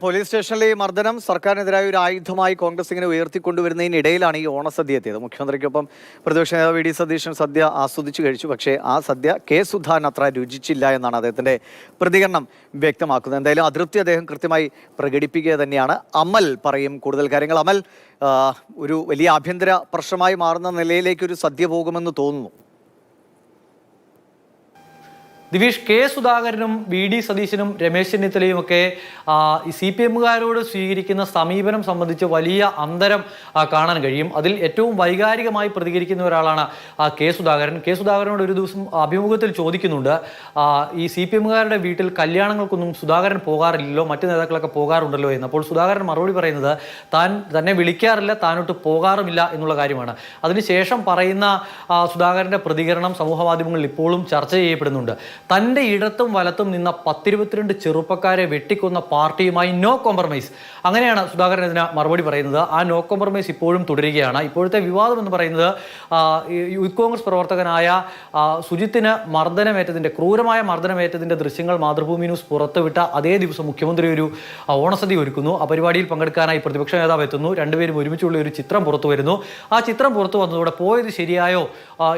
Police സ്റ്റേഷനിലെ ഈ മർദ്ദനം സർക്കാരിനെതിരായ ഒരു ആയുധമായി കോൺഗ്രസ് ഇങ്ങനെ ഉയർത്തിക്കൊണ്ടുവരുന്നതിനിടയിലാണ് ഈ ഓണസദ്യ എത്തിയത്. മുഖ്യമന്ത്രിക്കൊപ്പം പ്രതിപക്ഷ നേതാവ് വി ഡി സതീശൻ സദ്യ ആസ്വദിച്ചു കഴിച്ചു. പക്ഷേ ആ സദ്യ കെ സുധാകരൻ അത്ര രുചിച്ചില്ല എന്നാണ് അദ്ദേഹത്തിന്റെ പ്രതികരണം വ്യക്തമാക്കുന്നത്. എന്തായാലും അതൃപ്തി അദ്ദേഹം കൃത്യമായി പ്രകടിപ്പിക്കുക തന്നെയാണ്. അമൽ പറയും കൂടുതൽ കാര്യങ്ങൾ. അമൽ, ഒരു വലിയ ആഭ്യന്തര പ്രശ്നമായി മാറുന്ന നിലയിലേക്ക് ഒരു സദ്യ പോകുമെന്ന് തോന്നുന്നു. ദിവിഷ്, കെ സുധാകരനും വി ഡി സതീശനും രമേശ് ചെന്നിത്തലയും ഒക്കെ സി പി എമ്മുകാരോട് സ്വീകരിക്കുന്ന സമീപനം സംബന്ധിച്ച് വലിയ അന്തരം കാണാൻ കഴിയും. അതിൽ ഏറ്റവും വൈകാരികമായി പ്രതികരിക്കുന്ന ഒരാളാണ് കെ സുധാകരൻ. കെ സുധാകരനോട് ഒരു ദിവസം അഭിമുഖത്തിൽ ചോദിക്കുന്നുണ്ട്, ഈ സി പി എമ്മുകാരുടെ വീട്ടിൽ കല്യാണങ്ങൾക്കൊന്നും സുധാകരൻ പോകാറില്ലല്ലോ, മറ്റു നേതാക്കളൊക്കെ പോകാറുണ്ടല്ലോ എന്ന്. അപ്പോൾ സുധാകരൻ മറുപടി പറയുന്നത് തന്നെ വിളിക്കാറില്ല, താനോട്ട് പോകാറുമില്ല എന്നുള്ള കാര്യമാണ്. അതിനുശേഷം പറയുന്ന സുധാകരന്റെ പ്രതികരണം സമൂഹ മാധ്യമങ്ങളിൽ ഇപ്പോഴും ചർച്ച ചെയ്യപ്പെടുന്നുണ്ട്. തൻ്റെ ഇടത്തും വലത്തും നിന്ന 10-22 ചെറുപ്പക്കാരെ വെട്ടിക്കൊന്ന പാർട്ടിയുമായി നോ കോംപ്രമൈസ്. അങ്ങനെയാണ് സുധാകരൻ ഇതിന് മറുപടി പറയുന്നത്. ആ നോ കോംപ്രമൈസ് ഇപ്പോഴും തുടരുകയാണ്. ഇപ്പോഴത്തെ വിവാദം എന്ന് പറയുന്നത് യൂത്ത് കോൺഗ്രസ് പ്രവർത്തകനായ സുജിത്തിന് ക്രൂരമായ മർദ്ദനമേറ്റതിൻ്റെ ദൃശ്യങ്ങൾ മാതൃഭൂമി ന്യൂസ് പുറത്തുവിട്ട അതേ ദിവസം മുഖ്യമന്ത്രി ഒരു ഓണസദ്യ ഒരുക്കുന്നു. ആ പരിപാടിയിൽ പങ്കെടുക്കാനായി പ്രതിപക്ഷ നേതാവ് എത്തുന്നു. രണ്ടുപേരും ഒരുമിച്ചുള്ള ഒരു ചിത്രം പുറത്തു വരുന്നു. ആ ചിത്രം പുറത്തു വന്നതോടെ പോയത് ശരിയായോ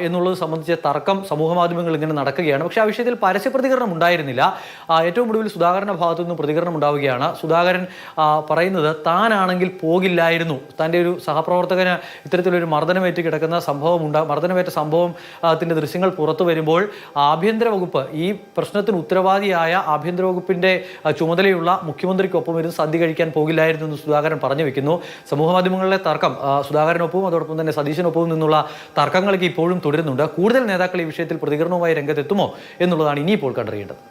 എന്നുള്ളത് സംബന്ധിച്ച തർക്കം സമൂഹ മാധ്യമങ്ങൾ ഇങ്ങനെ നടക്കുകയാണ്. പക്ഷേ ആ വിഷയത്തിൽ പരസ്യ പ്രതികരണം ഉണ്ടായിരുന്നില്ല. ഏറ്റവും ഒടുവിൽ സുധാകരന്റെ ഭാഗത്തു നിന്ന് പ്രതികരണം ഉണ്ടാവുകയാണ്. സുധാകരൻ പറയുന്നത് താനാണെങ്കിൽ പോകില്ലായിരുന്നു. തൻ്റെ ഒരു സഹപ്രവർത്തകന് ഇത്തരത്തിലൊരു മർദ്ദനമേറ്റ് കിടക്കുന്ന മർദ്ദനമേറ്റ സംഭവത്തിന്റെ ദൃശ്യങ്ങൾ പുറത്തു വരുമ്പോൾ ആഭ്യന്തര വകുപ്പ്, ഈ പ്രശ്നത്തിന് ഉത്തരവാദിയായ ആഭ്യന്തര വകുപ്പിന്റെ ചുമതലയുള്ള മുഖ്യമന്ത്രിക്കൊപ്പം ഇരുന്ന് സദ്യ കഴിക്കാൻ പോകില്ലായിരുന്നു എന്ന് സുധാകരൻ പറഞ്ഞു വെക്കുന്നു. സമൂഹ മാധ്യമങ്ങളിലെ തർക്കം സുധാകരനൊപ്പവും അതോടൊപ്പം തന്നെ സതീശനൊപ്പവും നിന്നുള്ള തർക്കങ്ങളൊക്കെ ഇപ്പോഴും തുടരുന്നുണ്ട്. കൂടുതൽ നേതാക്കൾ ഈ വിഷയത്തിൽ പ്രതികരണവുമായി രംഗത്തെത്തുമോ എന്നുള്ളതാണ് ഇനിയിപ്പോൾ കണ്ടറിയേണ്ടത്.